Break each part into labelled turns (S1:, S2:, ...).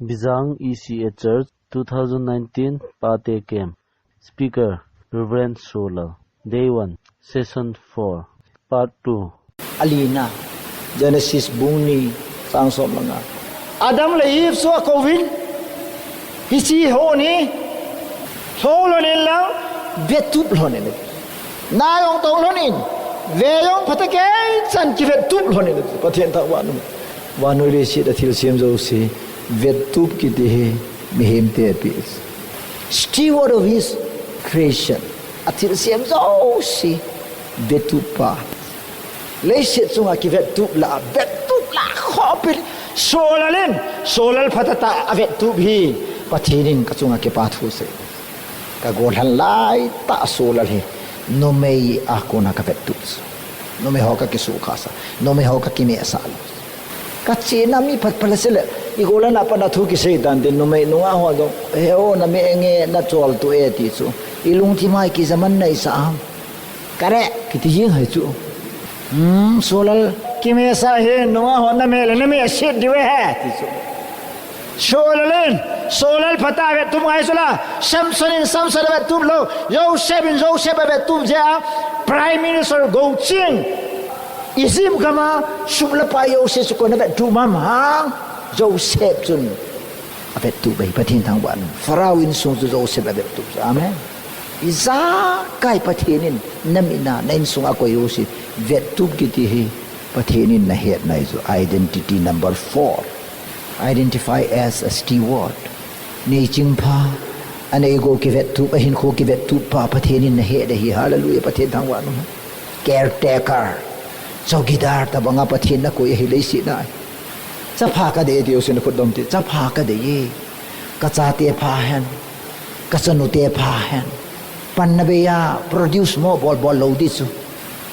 S1: Bijang ECA Church 2019 Pate Camp. Speaker Rev Sholal. Day 1, Session 4, Part 2.
S2: Alina, Genesis bungni sang som mga. Adam le Eve so COVID. Hisi ho ni. Solo nilang betup lo ni. Na yong tong lo ni. Ve yong patake san ki betup lo ni. Patien ta wanu le si da thil sem zo si betup ki de mehem te pis. Steward of his creation. Atil sem zo si betupa. Lấy sự chung à cái vẹt tụp là khó biết Sholal phát ta à vẹt tụp hi và thế nên cái chung à cái bát thu sẽ cái gồm hắn lại ta Sholal hi nó mấy à cô na cái vẹt tụp nó mấy họ cái số khá sa nó mấy họ cái mẹ sa cái chuyện nami phát phát sẽ là cái gồm là apa na thu cái sự đàn đến nó mấy nó à họ đó heo na mấy nghe na chol tu e tí số ilung thi mai cái zaman này sao cái đấy cái gì hay chú Sholal kime sa he noa honna mele ne me shit diwe hai Sholal phata ve tum ai sola Samson ve tum lo Joseph ve tum ja prime minister go ching isim kama subla pa Joseph ko na ve tum hang Joseph chun ve tu bai pathin thang wan Pharaoh in sung Joseph ve tum amen Iza kai pathenin namina nain sung ako Joseph vet tu kiti hi pathenin na het na iso identity number 4 identify as a steward nei chingpha ane go ki vet tu hin kho ki vet tu pa pathenin na het hi hallelujah pathen thangwa no caretaker chogidar ta banga pathen na ko hi leisi na cha pha ka de dio sin khudom ti cha pha ka de ye ka cha te pha hen ka chanu te pha hen pannabeya produce mo bol lo disu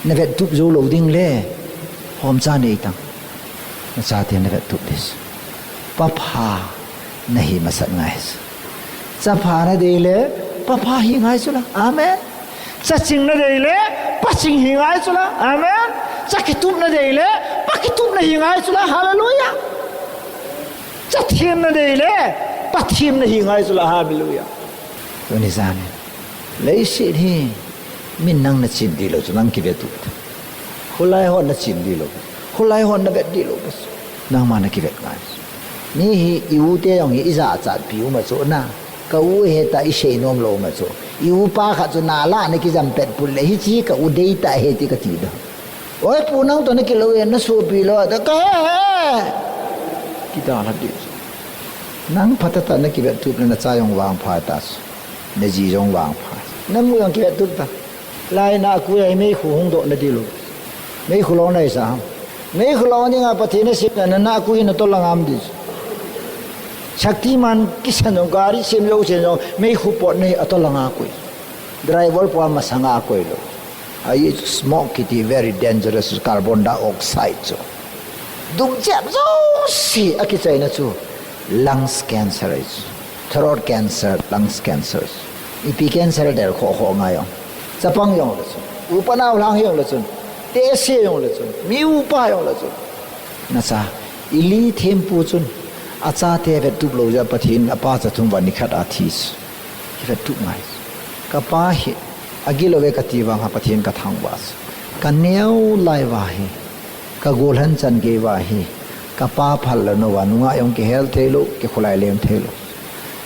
S2: na vet tup zo loading le hom cha nei tang na cha te na vet tup dis pa pha nahi masat ngai cha pha na de le pa pha hi ngai sula amen cha ching na de le pa ching hi ngai sula amen cha ki tup na de le pa ki tup na hi ngai sula hallelujah cha thim na de le pa thim na hi ngai sula hallelujah to ni zane lấy sự thì mình năng là chìm đi rồi cho năng kia tụt hôm nay họ là chìm đi rồi hôm nay họ là vẹt đi rồi năng mà là kia vẹt ngay ní yêu thế ông ấy giả chặt biểu mà chỗ na câu hệ ta ý xây nôm lô mà chỗ yêu pa khát chỗ na la này kia dầm pet pul lấy chi cái u đây ta hệ thì cái gì đó ôi phụ năng tôi này kia lâu nó số pi lo ta cái kita là đi năng phát ta này kia vẹt tụt là cha ông vàng phai ta này gì ông vàng phai năm mươi kia tụt ta lại na cuối mấy khu hung độ này đi luôn mấy khu lo này sao mấy khu lo như ngapa thế này xếp là na cuối nó to là ngam đi Shaktiman kisan ng gari sim lo sin no mấy khu pot này to là ngam cuối driver po mà sang ngam cuối lo ai smoke it very dangerous carbon dioxide so đúng chém rồi si aki chai na chu lungs cancer throat cancer lungs cancer ipi cancer del kho ngayon sa pang yong la chu upanaw lang yong la chu te se yong la chu mi upa yong la chu na sa ili thempu chun acha te ve tu lo ja pathin apa cha thum wani khat athis ki ve tu mai ka pa hi agilo ve kati wa ha pathin ka thang was ka neu lai wa hi ka golhan chan ge wa hi ka pa phal no wa nu nga yong ke hel thelo ke khulai lem thelo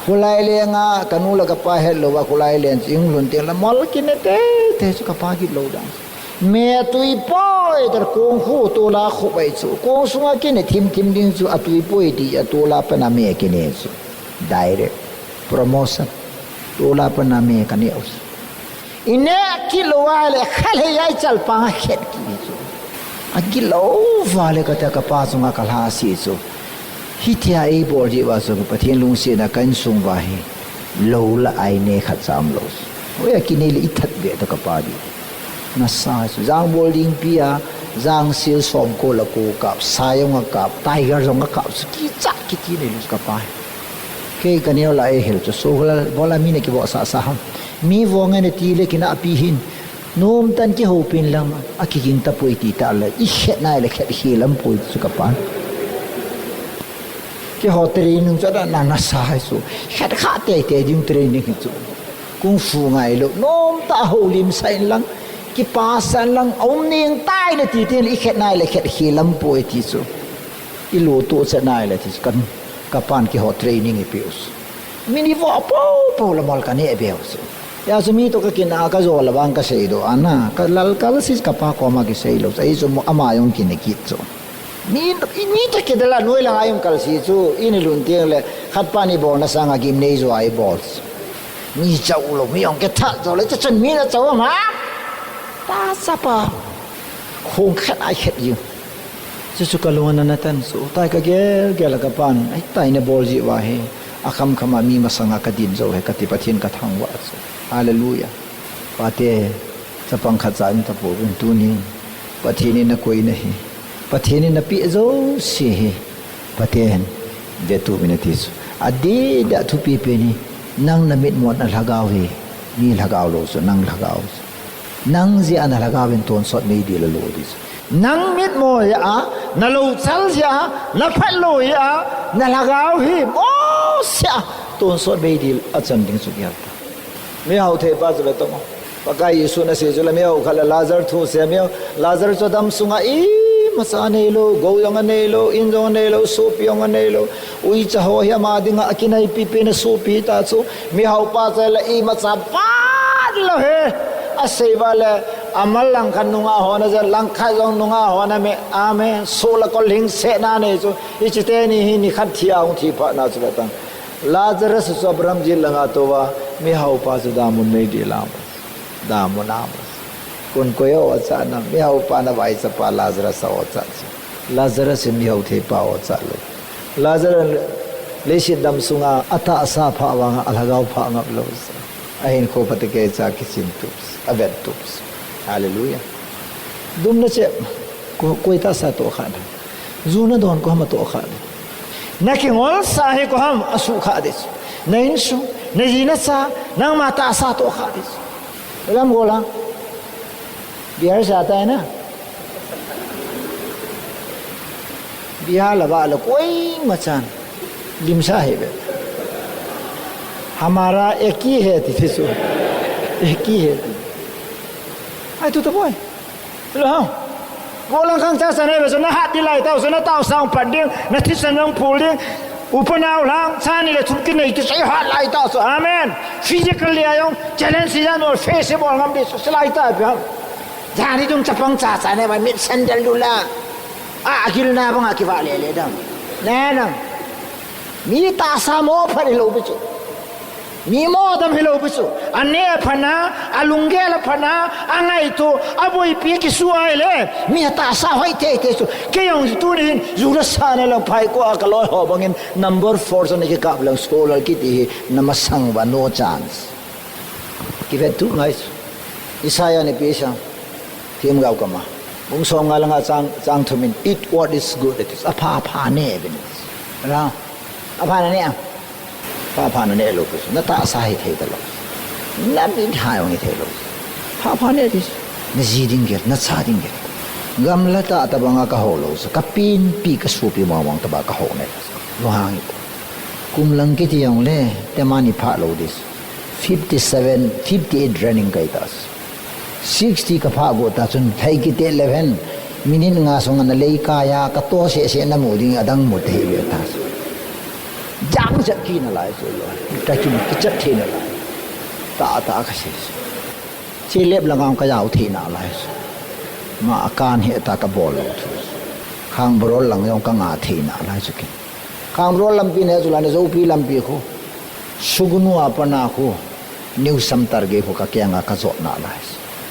S2: khulai le nga kanu la ka pa hel lo wa khulai len ching lun te la mol ki ne te chu ka pa ki lo dang me tui poi dar kong hu to la khu bai chu kong sunga ki ne thim ding chu atui poi di atola pa na me ki ne chu direct promotion to la pa na me ka ne us ine ki lo wa le khale yai chal pa khet ki chu agi lo va le ka ta ka pa sunga ka la si chu hi thia e bol ji wa so pathian lung se na kan sung wa hi lo la ai ne khat sam lo oya ki ne li that be ta ka pa di na sa jang bowling pia jang sil som ko la ko kap sayong kap tiger jong kap ki cha ki ti ne ka pa ke kanio la e hel cho so bola mi ne ki bo sa ham mi wong ne ti le kina api hin nom tan ki ho pin lam aki king ta poi ti ta la i khet na le khet hi lam poi su ka pa cái họ training cho đó là sai số khát khát tệ tệ dùng training hết rồi cũng phù ngày lúc nôm ta hậu lim say lăng cái pasan lăng ông nieng tai là thì tiền ít khét này là khét khi lắm bồi thì số cái lô tô sẽ này là thì cần kapan cái họ training cái biểu mini vợ po là mal cái này biểu số ya sumi to cái kina cái rồi là bang cái xây đồ anh cái lal cái sis kapa koma cái xây đồ ấy số ama yung kinekit số ni ta ke dala noi lang ayong kalsi chu inilun tiang le khatpa ni bol na sanga gim nei zo ai balls ni chau lo mi ong ke tha zo le chen mi na chau ma ta sapa khong khat ai khat yu chu kalungan na tan so tai ka ge la ka pan ai tai na bol ji wa he akam khama mi ma sanga ka din zo he ka ti pathin ka thang wa so hallelujah pate sapang khat zan ta po un tu ni pathin na koi na hi Pate na pi zo si paten de 2 minutes adi da thu pi pe ni nang na mit mo na lagaw he ni lagaw lo so nang lagaw nang ji ana lagaw en ton sot me di lo dis nang mit mo ya na lo chal ya na phat lo ya na lagaw he o sia ton sot me di a chan ding su ya me hau the pa zo to pakai yesu na se zo la me hau khala lazar thu se me lazar cho dam sunga i masanelo goyonganelo indonelo sopionganelo ui chaho ya madinga akinai pipe na sopi ta so mi hau pa la i macha pa lo he asevale amal lang kanunga hona ja lang khai jong nunga hona me ame sola ko ling se na ne so ichite ni hi ni khat thia ung thi pha na so ta lazarus sobram jil langa to wa mi hau pa so da mun nei di lam da mun nam kun koyo acha na mi hau pa na vai sa pa lazarus sa acha lazarus mi hau the pa acha lo lazarus le shi dam sunga ata asa pha wa nga alhagaw pha ngap lo ahin ko patike cha kisin tups avet tups hallelujah dum na che koi ta sa to kha zuna don ko ma to kha na ki ngol sa he ko ham asu kha des nain su na jina sa nang mata sa to kha des lam gola Bihar से आता है ना बिहार लगा लो कोई मचान लिमसा है बे हमारा एक ही है तिसो एक ही है आई तो बोय लो हाँ बोला खां चा सने बे सना हाथ दिलाई ताऊ सना ताऊ सांग पंडिंग न तिसनंग पुलिंग ऊपर lang sani le chumkin nei ki sai hat lai ta so amen physically ayong challenge yan or feasible ngam di so lai ta ba jani dung chapang cha cha ne ba mit sandal dula akil na bang akiwa le dam ne nang mi ta sa mo phari lo bichu mi mo dam hilo bichu ane phana alunge la phana angai to aboi pi ki suai le mi ta sa hoi te te su ke yong tu ni zura sa ne la phai ko akalo ho bangin number 4 so ne ki kap lang scholar ki ti namasang ba no chance ki vet tu nice isaya ne pesa Tim gau kama, bung song ngalang chang thumin eat what is good. It is apa ne ben, ra apa ne am, apa ne lo kus. Na ta sa hi the lo, na bin hai ong the lo. Apa ne dis, na ziding get, na cha ding get. Gam la ta banga ka ho lo, ka pin pi ka su pi mawang ta ba ka ho ne. Lo hang kum lang ki ti yong le, te mani pha lo dis. 58 running kai tas. 60 ka pha go ta chun thai ki te 11 minin nga song na lei ka ya ka to se na mu ding adang mu the be ta jang chat ki na lai so lo ta chun ki chat the na lai ta ka se che lep la ngam ka yaw the na lai ma akan he ta ka bol lo khang brol lang yong ka nga the na lai chu ki khang brol lam pi ne chu la ne zo pi lam pi ko sugunu apana ko new sam tar ge ko ka kya nga ka zo na lai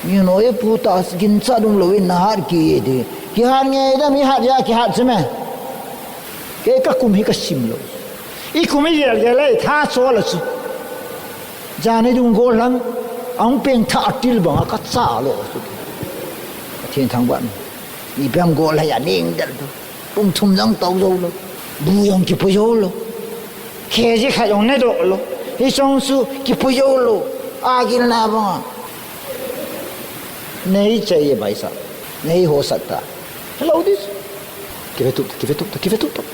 S2: you know ye puta gin cha dum lo in har ki de ki har nge da mi har ya ki har chme ke ka kum hi ka sim lo I kum hi ye le tha so la chu jane dung go lang ang peng tha til bang ka cha lo thiên thang ban I bam go la ya ning dal pum thum jang tau zo lo bu yong ki pu yo lo ke ji kha yong ne do lo hi song su ki pu yo lo a gil na ba नहीं चाहिए भाई साहब नहीं हो सकता hello this give it up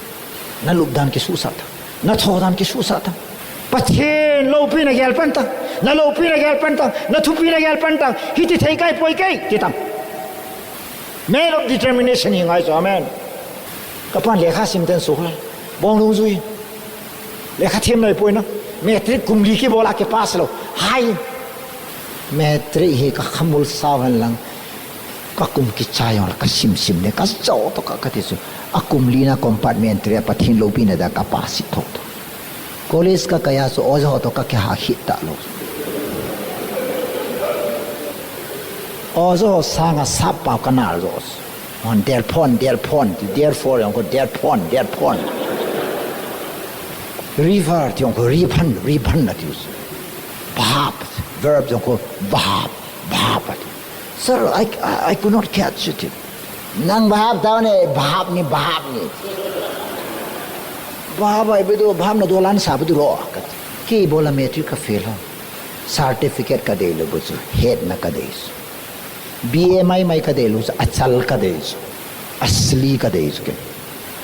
S2: na lubdan ki su sa ta na thodan ki su sa ta pathen lo pi na gel pan ta na lo pi na gel pan ta na thu pi na gel pan ta hi ti thei kai poi kai ti tam man of determination hi ngai so amen ka pan le kha sim ten su hla bong lu zui le kha them noi poi na metric kum li ki bola ke pass lo hai metric hi ka khamul sawan lang ka kum ki chayon ka sim ne ka zo to ka ti su akum li na compartment re pathin lo pi na da ka pass thok to college ka kaya so ojo to ka ke ha hit ta lo ojo sanga sap pa kanal ros on der pond therefore on der pond river ti on ko riban na ti bahap verb on ko bahap sir I could not catch it nang bahap daw ne bahap ni bahap ai bedo bahap na dolan sa bedo ro ki bola metric ka fail certificate ka de lo buzu head na ka de BMI mai ka de lo achal ka de asli ka de ke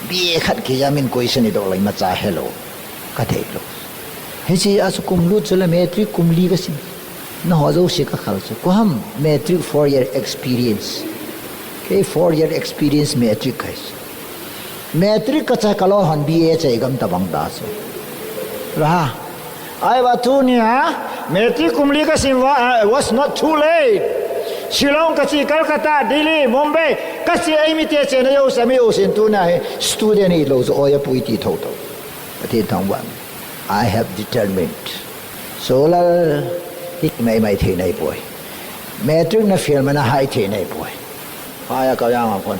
S2: BA khat ki jamin question do lai ma cha hello ka de lo he chi as kum lu chula metric kum li ka sim na ho zo se ka khal so ko ham metric 4 year experience ke 4 year experience metric kai metric ka cha kalo han BA chai gam ta bang da so ra ai wa tu ni ha metric kum li ka sim was not too late Shillong kasi Calcutta Delhi Mumbai kasi ai mi te che na yo sa mi o sin tu na he student ni lo so oya puiti tho tho ati thang wan I have determined Sholal hik mai the nai boy metric na fail mana hai the nai boy aya ka yang kon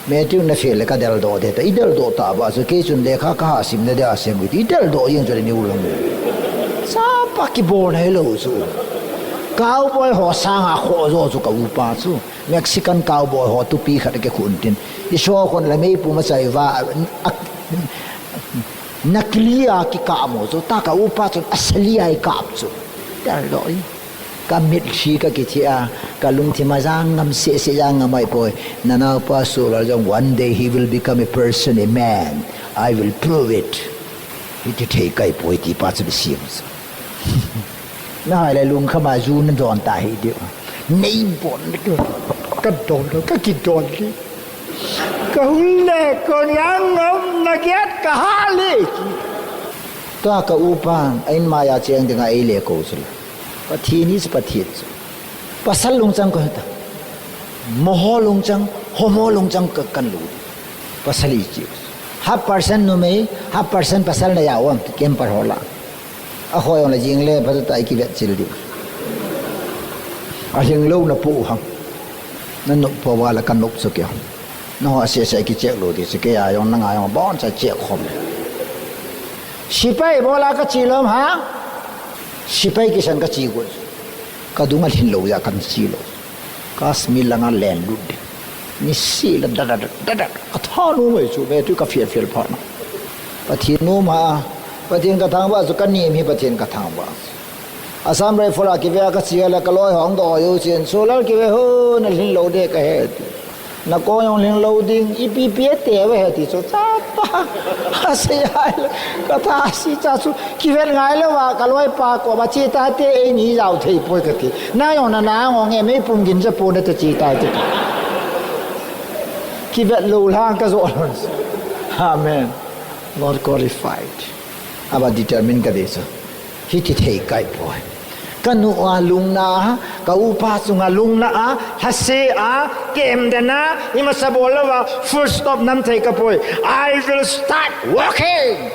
S2: metric na fail ka del do de ta idel do ta ba so ke chun lekha ka sim na da sem wi idel do yin jo ni ulong sa pa ki bon hai lo so cowboy ho sang a kho zo chu ka upa chu Mexican cowboy ho tu pi khat ke khun tin I so kon la mei pu ma sai wa nakliya ki ka mo zo ta ka upa chu asli ai ka chu dar loi ka mit chi ka ki chia ka lung thi ma jang ngam se jang ngamai poi nana pa so la jong one day he will become a person a man I will prove it it take kai poi ti pa chu sim na hai le lung khama ju na don ta hi dio nei bon ka don ka ki don li ka hulle kon yang ngom na get ka hali ta ka upang ain maya cheng dinga ai le ko sul pathini se pathit pasal lung chang ko ta moho lung chang homo lung chang ka kan lu pasali chi half person no me half person pasal na yawam kem par hola a khoi on la jing le pa ta ki vet chil di a jing lo na pu hang na no po wa la kan nok so kya no a se ki che lo di se ke ya yong na nga yong bon sa che khom sipai bola ka chilom ha sipai ki san ka chi go ka dunga lin lo ya kan chi lo kasmil la nga len lu di ni si la da ka tha no mai chu me tu ka fiel pa na pa thi no ma pathin ka thang ba su kan ni mi pathin ka thang ba asam rai fola ki ve ka chia la ka loi hong do yu chen Sholal ki ve ho na lin lo de ka he na ko yong lin lo ding ipi pi te we he ti so cha pa ase ai ka tha si cha su ki ve ngai lo wa ka loi pa ko ba chi ta te e ni yao thei poi ka ti na yong na ngong e me pum gin ja po na te chi ta ti ki ve lo lang ka zo amen Lord qualified aba determine ka desa hiti thei kai boy kanu a lung na ka upa sunga lung na a hase a kem dana ima sabola wa full stop nam thei ka boy I will start working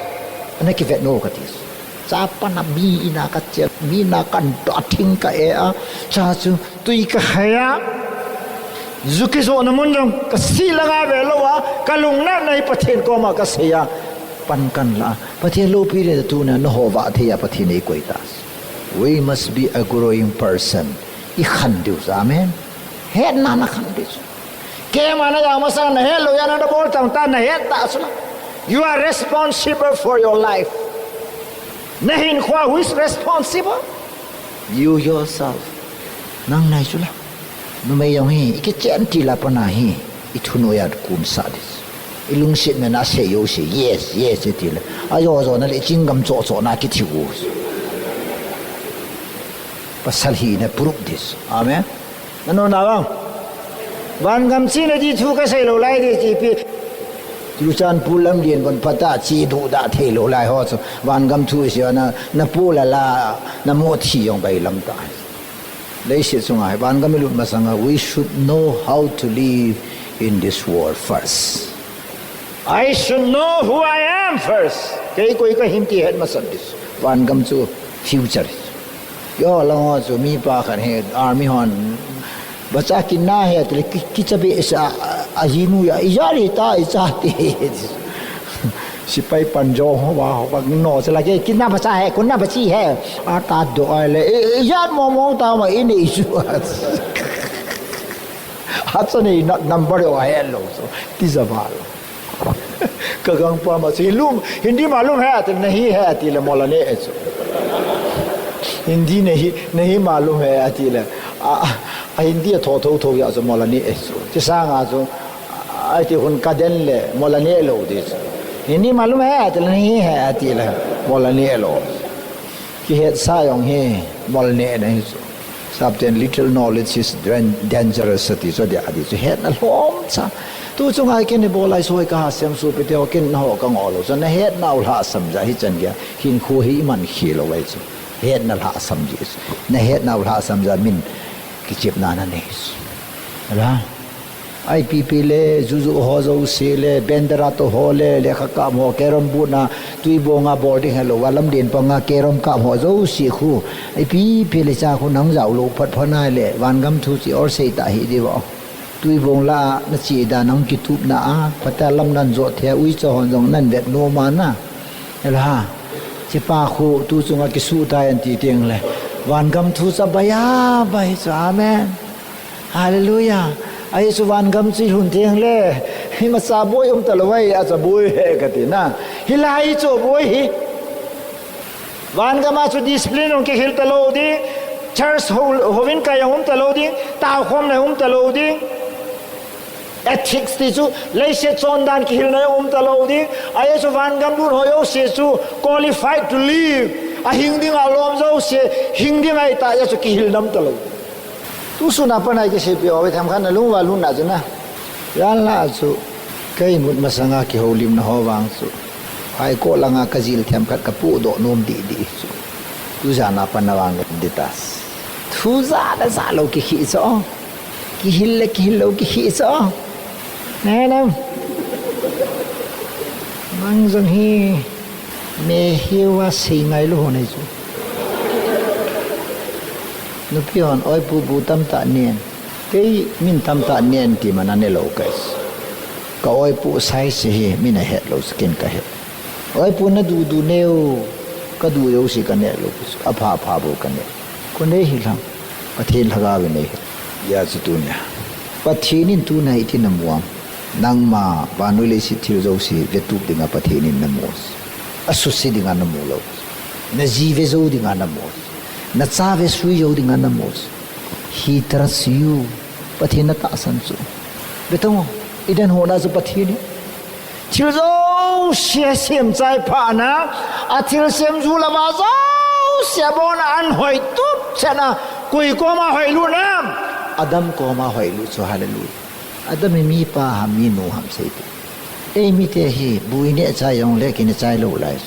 S2: ana ki vet no ka tis sa pa na mi ina ka che mi na kan to thing ka e a cha chu tui ka haya zuki zo na mun jong ka si laga ve lo wa ka lung na nai pathen ko ma ka seya pan kan la pathe lo pi re tu na no wa the ya pathe nei koi tas we must be a growing person I khan du amen he na khan du ke mana ya ma sa na he lo ya na bol tang ta na he ta sula you are responsible for your life nahin khwa who is responsible you yourself nang nai sula no me yong hi ke chen ti la pa na hi I thu no ya kum sa dis ilung sit na say yo say yes ti le ayo zo na le chingam cho na ki thiu pasal hi na proof this amen ano na bang van gam chi na ji thu ka sai lo lai de chi pi lu chan pulam dien kon pata chi du da the lo lai ho so van gam thu sia na pu la na mo thi yong bai lam ta lấy sự sung ai ban cái lúc mà sang we should know how to live in this world first. I should know who I am first. Cái cái hiểm thì hết mà sẵn this. Ban gam chu future. Yo long chu mi pa khan he army hon. Bacha kinna he thì ki chabe sa ajinu ya ijari ta ichati. Sipai panjo ho ba no se la ke kinna bacha hai kunna bachi hai ata do ale yat mo ta ma in isu hatsani number o hai lo so tizabal kagang pa ma silum hindi malum hai to nahi hai ati le mola ne so hindi nahi malum hai ati le hindi tho ya so mola ne so ti sang so ai ti hun kaden le mola ne lo de ini मालूम है तो नहीं है आती है बोलने लो कि है सायों है बोलने नहीं सो सबसे little knowledge is dangerous सती सो दिया आदि सो है ना लोम सा तू चुंगा के ने बोला सो का सेम सो पे तो के न हो का ngolo सो न है ना उला समझा ही चन गया हिन खो ही मन खिलो वै सो है ना ला समझी न है ना उला समझा मिन कि चिप ना नहीं रा IPP le juju hozo se le bendera to hole le khaka mo kerom buna tui bonga boarding hello walam den panga kerom ka hozo si khu IPP le cha khu nang jaw lo phat phana le wan gam thu chi or sei ta hi di bo tui bong la na chi da nang ki tup na a pata lam nan zo the ui cho hon jong nan vet no ma na la chi pa khu tu chunga ki su ta an ti teng le wan gam thu sa baya bai cha amen hallelujah ai su van gam chi hun tiang le hi ma sa boy talawai a sa boy he katina hilai cho boy hi van gam a chu discipline on ke hil talo di church hovin ka yong talo di ta khom na talo di ethics ti chu le se chon dan ki hil na talo di ai su van gam dur hoyo se chu qualified to live a hing ding a lom zo se hing ding ai ta ya chu ki hil nam talo tu suna panai ke se pio we tham khan lu wa lu na jana yan la chu kai mut masanga ki holim na howang chu ai ko langa kajil tham khat ka pu do nom di chu tu jana panawang ditas thu za da za lo ki hi so ki hil lo ki hi so ne nam mang jong hi me hi wa singai lu honai chu nu pion oi bu tam ta nien ke min tam ta nien ti manane lo kai ka oi pu sai se he min a het lo skin ka het oi pu na du neu ka du yo si ka ne lo a pha bo ka ne ko ne hi lam pathin laga we ne ya chu tu nya pathinin tu nai ti na muam nang ma ba nu le si thil zo si ve tu dinga pathinin na mos asu si dinga na mu lo na ji ve zo dinga na mos na chave sui yo dinga na mos he trusts you pathina ta san chu betong idan hona zu pathini thil zo sia sem chai pha na a thil sem zu la ba zo sia bon an hoi tup chana kui ko ma hoi lu nam adam ko ma hoi lu chu hallelujah adam mi pa ha mi no ham sei te e mi te hi buine cha yong le kin chai lo lai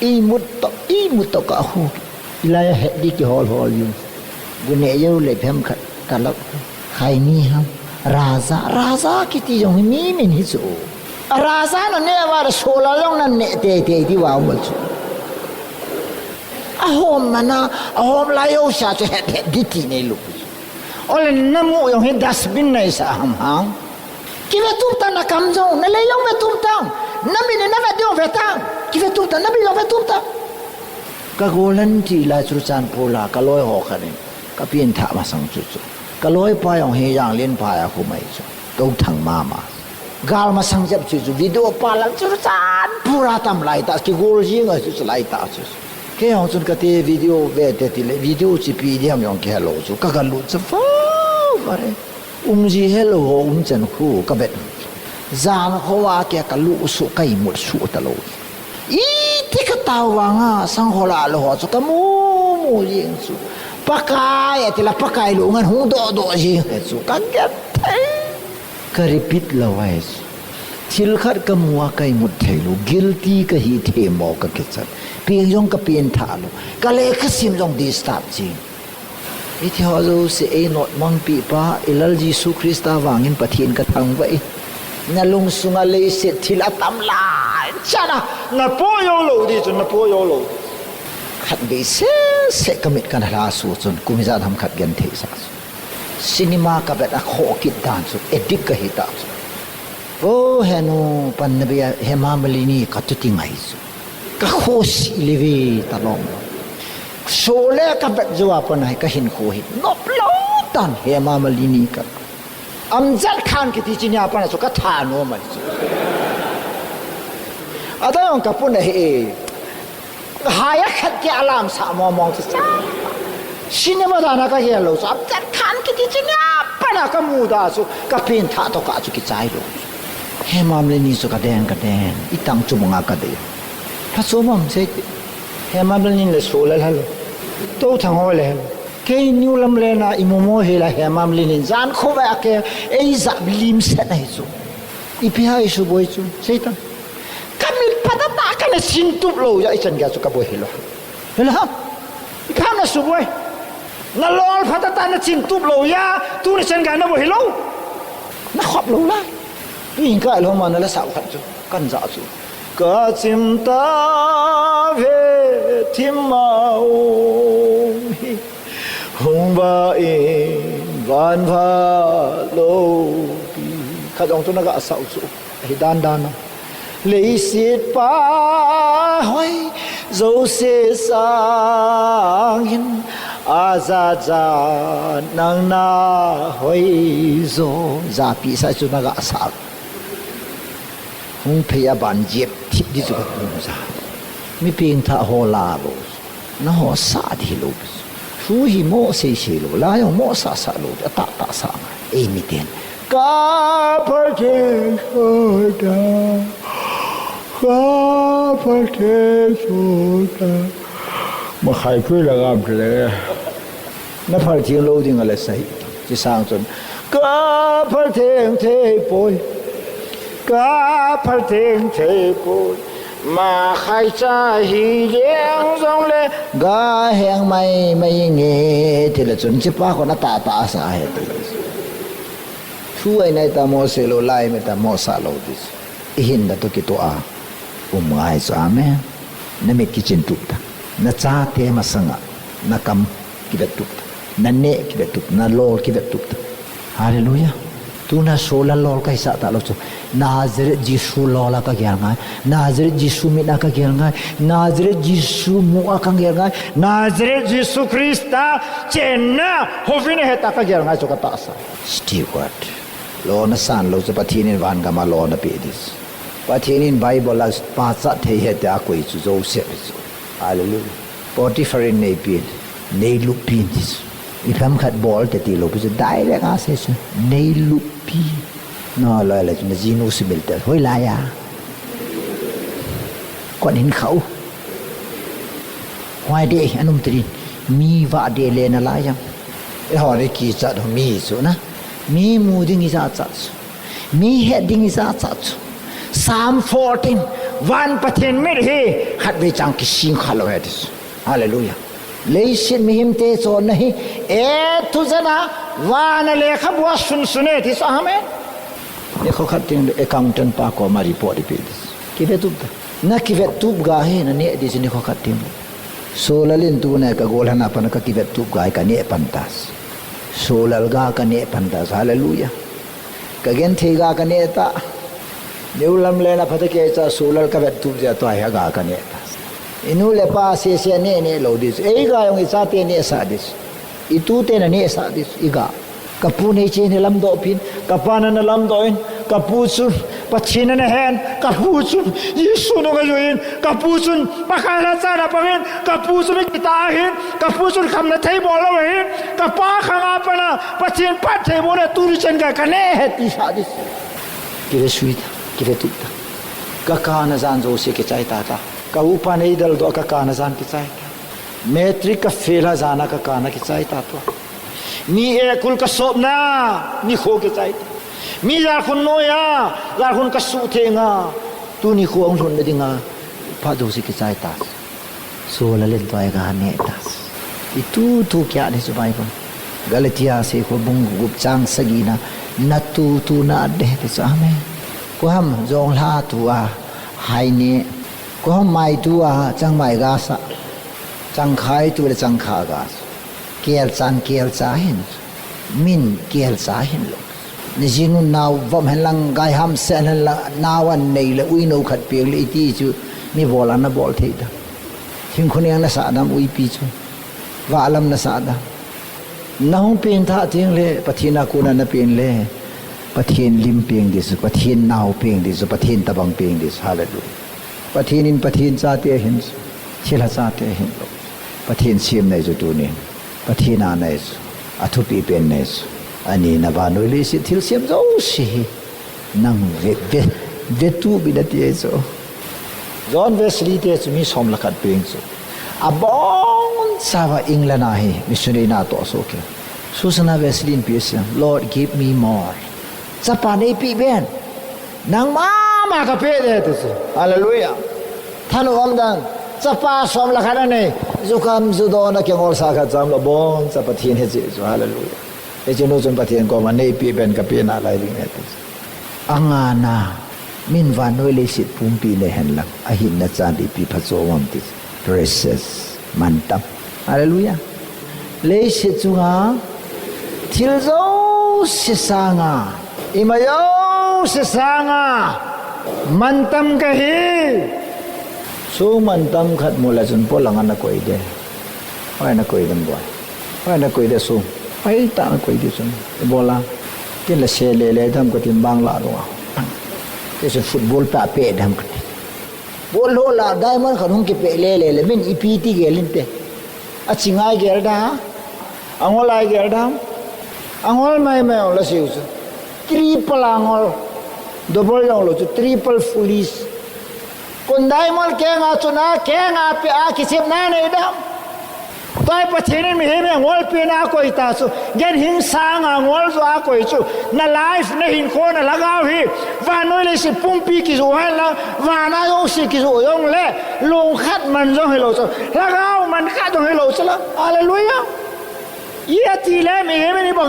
S2: i mut to ka hu ilaya he di ki hol yu gune yo le phem khat talak khai ni ham raza ki ti yong mi min hi chu raza no ne wa sola long nan ne te di wa mo chu a hom mana a hom la yo sha che he di ti ne lu ole namu yong he dasbin nei sa ham hang ki ve tum ta na kam zo na le long ve tum ta na mi ne na ve do ve ta ki ve tum ta na bi lo ve tum ta ka golan ti la chu chan pola ka loi ho khane ka pien tha ma sang chu chu ka loi pa yong he yang len pa ya khu mai chu to thang ma gal ma sang jap chu chu video pa la chu chan pura tam lai ta ki gol ji nga chu lai ta chu ke hong chun ka te video ve te ti le video chi pi diam yong ke lo chu ka lu chu fa bare ji hello chen khu ka bet zan hoa ke ka lu su kai mut su ta lo i ti ka tawanga sang hola lo ho chu ka mu yin su pakai ti la pakai lu ngan hu do ji su ka get ka repeat la wais thil khat ka muwa kai mut theilu guilty ka hi the mo ka ke chat piang jong ka pin tha lo ka le ka sim jong di start ji i thi ho zo se e not mang pi pa ilal jisu krista wangin pathin ka thang vai na lung sunga le se thil atam la chana na po yo lo di chun na po yo lo khat be se kamit kan hala su chun kumiza tham khat gen the sa cinema ka bet a kho kit dan su edik ka hita oh henu panbia hemamalini katuti ngai su ka khos livi talong sole ka bet jwa panai ka hin kho hi nop lo tan hemamalini ka amjal khan ki ti chinya pana su ka tha no mai su adayong ka pun he haya khat ke alam sa mo mong sa cinema dana ka hello so amjal khan ki ti chinya pana ka mu da su ka pin tha to ka chu ki chai lo hemamlini so ka den itang chumunga ka de ha so mom se hemamlini le so la halo to thang ho le ke new lam le na imomo he la hemamlini zan kho ba ke ei za lim se nai so ipi ha isu boy chu seitan kamil patata ka na sintup lo ya ichan ga chu ka boy helo hela ikam na su boy na lol patata na sintup lo ya tu na chan ga na boy helo na khop lo la tu cái lo mà nó là sao khát chú căn dạ chú cả chim ta về thiên màu hồng ba in van va lô khát ông chú nó gạ sao chú thì đan lấy xiết pa hoài dấu xe sang hin aza za nang na hoài zo za pi sa chú nó gạ sao hung phia ban jep thip di chu ka sa mi ping tha ho la lo na ho sa di lo su hi mo se lo la yo mo sa lo ta sa e mi ten ka par ke da ka par ke da ma khai ku la gam le na par chi lo ding ala sai chi sang chon ka par the poi cả phật thiên thế bùi mà khai cha hi giang dòng lệ ga hẹn mày nghe thì là chuẩn chấp ba con nó ta sa hết chú ấy này ta mua xe lô lai mà ta mua sa lô đi hin đã tôi kêu à ngay cho amen na mẹ kitchen tụt ta na cha thế mà sang na cầm kibet tụt na nè kibet tụt na lol kibet tụt hallelujah tu na sola lol kai sa ta lo chu Nazareth Jisu lola ka gyal ngai Nazareth Jisu mi na ka gyal ngai Nazareth Jisu mu ka gyal ngai Nazareth Jisu Krista chenna hovine heta ka gyal ngai chu ka ta sa steward lo na san lo chu pathinin van ga ma lo na pe dis pathinin bible la pa cha the heta koi chu Joseph hallelujah Potiphar nei pin nei lupin dis Ifam khat bol te ti lo pu dai le nga se su nei lupi no lo la na jinu sibilta hoi la ya kon hin khau hoai de anum trin mi va de le na la yang e ho re ki cha do mi su na mi mu ding isa cha mi heading isa cha Psalm 14 one pathin mir he khat be chang ki sing khalo hedis hallelujah lấy xin mi him te cho nahi e tu zana wana le khabwa sune thi sa hame e kho khatin accountant pa ko ma report di pedis ki ve tup na ki ve tup ga he na ne di sin kho khatin solalin tu na ka gol hana pan ka ki ve tup ga ka ne pantas solal ga ka ne pantas hallelujah ka gen the ga ka ne ta neulam le na phata ke cha solal ka ve tup ja to ai ga ka ne inu le pa se ne lo dis e ga yong isa te ne sa dis itu te na ne sa dis iga kapu ne che ne lam do pin kapana na lam do in kapu sun pachina na hen kapu sun Yesu no ga yoin kapu sun pakala sa na pangin kapu sun kita hin kapu sun kham na thai bol lo hin kapa khanga pana pachin pat thai bol tu chen ga kane he ti sa dis kire suit kire tut ka kana zan zo se ke chai ta ta ka upa nei dal do ka kana zan ke chai metric ka fela zana ka kana ke chai ta to ni e kul ka sop na ni kho ke chai mi za khun no ya za khun ka su the nga tu ni kho ong thon de nga pa do se ke chai ta so la len toy ga ne ta itu tu kya ni su bai ko Galatia se ko bung gup chang sagina na tu na de te sa amen ko ham jong la tu a hai ni ko ham mai tu a chang mai ga sa chang khai tu le chang kha ga kiel cha hin min kiel cha hin lo ni jinu naw vom helang gai ham sen la nawan nei le ui no khat pe le ti chu mi bola na bol the da thing khone na sa dam ui pi chu wa alam na sa da nahong pin tha ting le pathina kuna na pin le pathin lim ping dis pathin naw ping dis pathin tabang ping dis hallelujah pathin cha te hin chila cha te hin pathin sim nei ju tu ni pathina nei athu pi pen nei ani na ba noi le si thil siam zo si nang ve tu bi da ti so John Wesley te mi som la khat ping so abong sawa England ahi missionary na to so ke Susana Wesley pisa Lord give me more chapa nei pi ben nang ma ka pe de te hallelujah thanu om dan chapa som la khana nei zukam zudo na ke ngol sa kha jam lo bon chapa thin he je hallelujah e je no jon pathian ko ma nei pi ben ka pe na lai ling ne te angana min van noi le sit pum pi ne hen lang a hin na chan di pi phacho wam ti precious mantam hallelujah le sit chunga thil zo si sanga imayo si sanga mantam ka hi so mantam khat mula jun polangan na koi de ai na koi dam boy ai na koi de so ai ta na koi de sun bola tin la se le dam ko tin bang la ro ke se football pa pe dam ko bol ho la diamond khanung ki pe le min ipiti gelinte a chingai gerda angolai gerda angol mai la siu triple angol double lo triple foolish kon diamond ke nga chuna ke nga pe a kisip na ne dam tai pathin mi he me ngol pe na ko ita su gen hin sang ngol zo a ko chu na life na hin ko na lagaw hi va no le si pumpi ki zo hala va na yo si ki zo yong le long khat man zo he lo so lagaw man kha zo he lo so la hallelujah ye ti le mi he me ni ba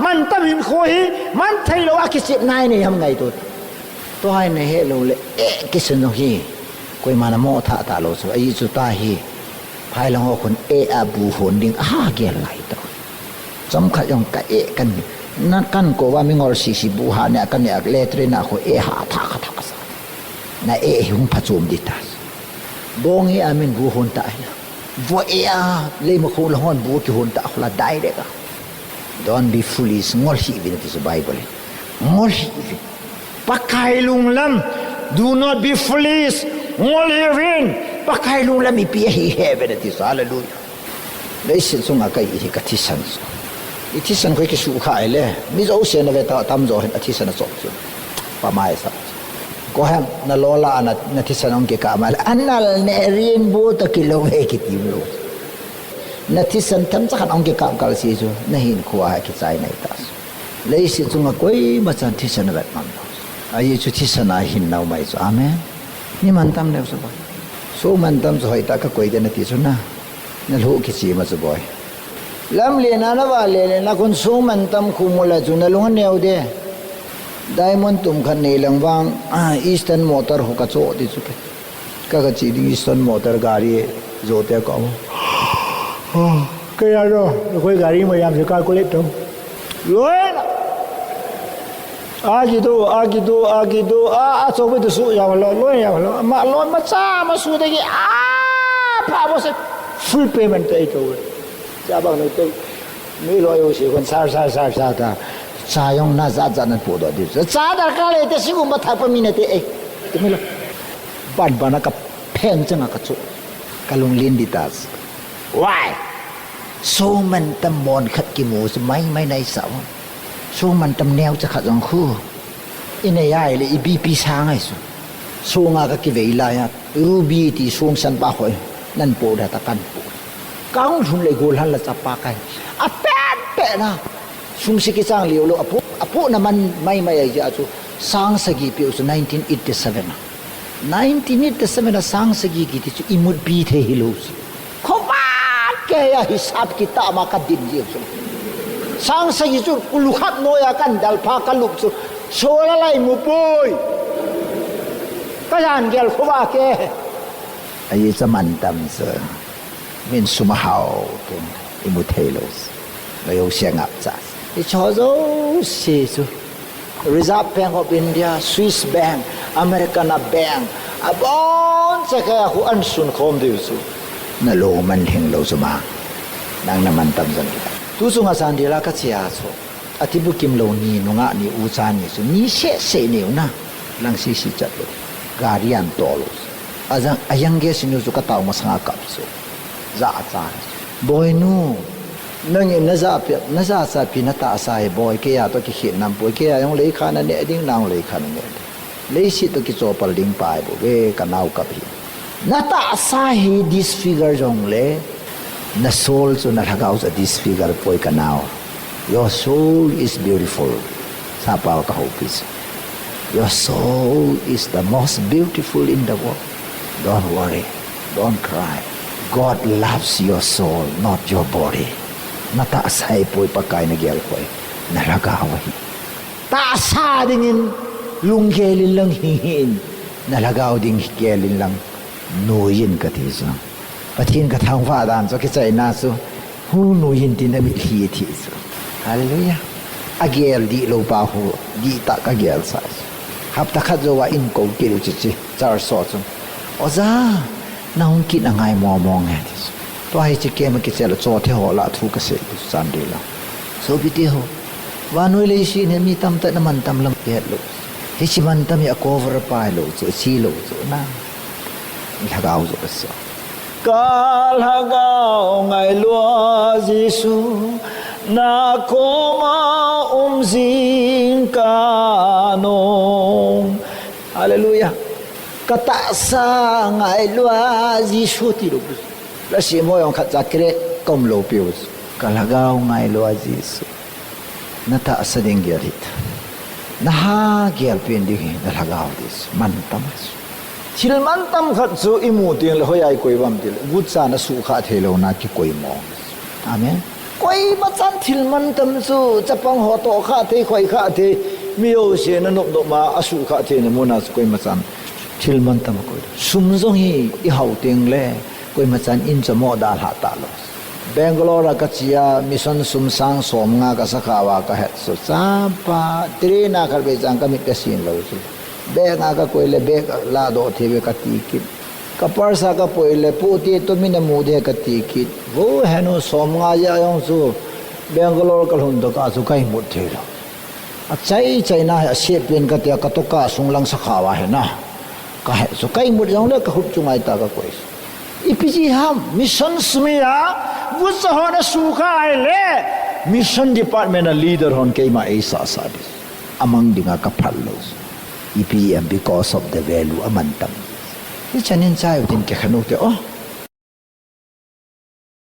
S2: man tam hin ko hi man thai lo a ki sip nai ne ham ngai to hai ne he lo le e ki sun no hi koi mana mo tha ta lo so ai chu ta hi hai long ho kon e a bu hon ding a ge lai to chom kha yong ka e kan na kan ko wa mi ngol si bu ha ne kan ne ak le tre na ko e ha tha ka sa na e hung pha chom di ta bong hi amin bu hon ta ai vo e a le mo ko la hon bu ki hon ta khla dai de ka don't be foolish ngol hi bi the bible ngol hi pakai lung lam do not be foolish ngol hi win pakai lung lam pi hi heaven it is hallelujah le sin sunga kai hi ka thisan ithisan ko ki su khai le mi zo se na ve ta tam zo hen athisan so chu pa mai sa ko ham na lola na thisan ong ke ka mal anal ne rin bu ta kilo ve ki tim lo na thisan tam cha khan ong ke ka kal si chu na hin khuwa ki chai nai ta le sin sunga koi ma chan thisan ve man ai chu thisan a hin nau mai chu amen ni man tam ne so so man tam so ta ka koi de na ti chu na lo ki chi ma chu boy lam le na ba le na kun so man tam khu mula chu na long neu de diamond tum khan nei lang wang eastern motor ho ka cho ti chu ka chi ding eastern motor gari zo te ko cái đó khối gari mà làm gì calculate đâu lối agido so với tu su ya lo ma lo ma cha ma su de ki pa bo se full payment ai to cha bang no to mi lo yo si kon sa ta cha yong na za na po do di cha dar ka le te sigum ba tha pa mi ne te e te mi lo ban bana ka pheng changa ka chu kalung lin di tas why so man tam mon khat ki mu mai nai sa so man tam neo cha khat jong khu inayay le ibipi sangay so nga ka kiveilaya ruby ti sung san pa hoy nan po da takan po kaung sun le gulhan la chapakai a pe na sung sikisang liulo apo naman may ja chu sang sagi pi 1987 1987 na sang sagi ki ti imut bi the hilos khomat ke ya hisab kita makadin ji sang sagi chu kulukhat noya kan dalpha kalup chu solalai mupoi kayan gel khowa ke ai zaman tam se min sumahau ken imuthelos layo siangap cha i chozo se su Reserve Bank of India, Swiss Bank, American Bank, abon sa kaya ko ansun kom diyo su nalo man hing lo suma nang naman tamsan kita tuso nga sandila ka siya so atibu kim lo ni nunga ni usan ni su ni se ni na lang sisi chat lo garian tolos ayang ge sinu su kataw masanga kap so za boy nu nang naza sa pinata asai boy ke ya to ki hin nam boy ke ya yong lei kha na ne ding nang lei kha ne lei si to ki chopal ding pai bo ve kanau ka phi nata asai disfigure jong le na soul so na hagaw sa disfigure boy kanau your soul is beautiful sa pa ka hopis your soul is the most beautiful in the world don't worry don't cry God loves your soul not your body nataasay po'y pagkain na gyal po'y nalagawahi. Taasa dingin lunggelin lang hingin. Nalagaw ding higelin lang nuyin katiso. Patin katang fadan so kisay naso nuyin tinamit hiyitiso. Hallelujah. Agyel di lo pa ho di ta kagyel sa. Hapta kadzowa inko kilu chichi char soso. Oza naungkit ang ay momong hetiso. Toai chike ma kisela cho the ho la thu ka se san de la so bi te ho wanoi le shi ne mi tam ta naman tam lam ke lo hi chi man tam ya cover pa lo so chi lo so na lagaw so so kal hagaw ngai lo jisu na koma umzing kanong hallelujah kata sa ngai lo jisu ti lo la si mo yung katsakre kom lo pius kalagaw ngay lo aziso nata sa ding gerit naha gel pending nalagaw dis mantamas sil mantam khatsu imutin lo hoyai koi bam til gutsa na su kha thelo na ki koi mo amen koi machan thil mantam su chapang ho to kha the khoi kha the miyo se na nok no ma asu kha the na mona koi machan thil mantam koi sumjong hi I hau teng le koi machan in chamo dal ha ta lo Bangalore ka chia mission sumsang somnga ka sakhawa ka het so champa trena kar be jang ka mit ka sin lo su be nga ka koile be la do thebe ka tikit ka parsa ka poile puti to min mu de ka tikit wo heno somnga ya yong su Bangalore ka hun do ka su kai mu thela a chai na ha se pen ka tia ka to ka sung lang sakhawa he na ka he so kai mu jang le ka hut chungai ta ka koi ipiji ham mission smia wutsa hona suka le mission department leader hon keima esa sadis among dinga kapallos ipm because of the value amantam ichanin chai tin ke khanu te oh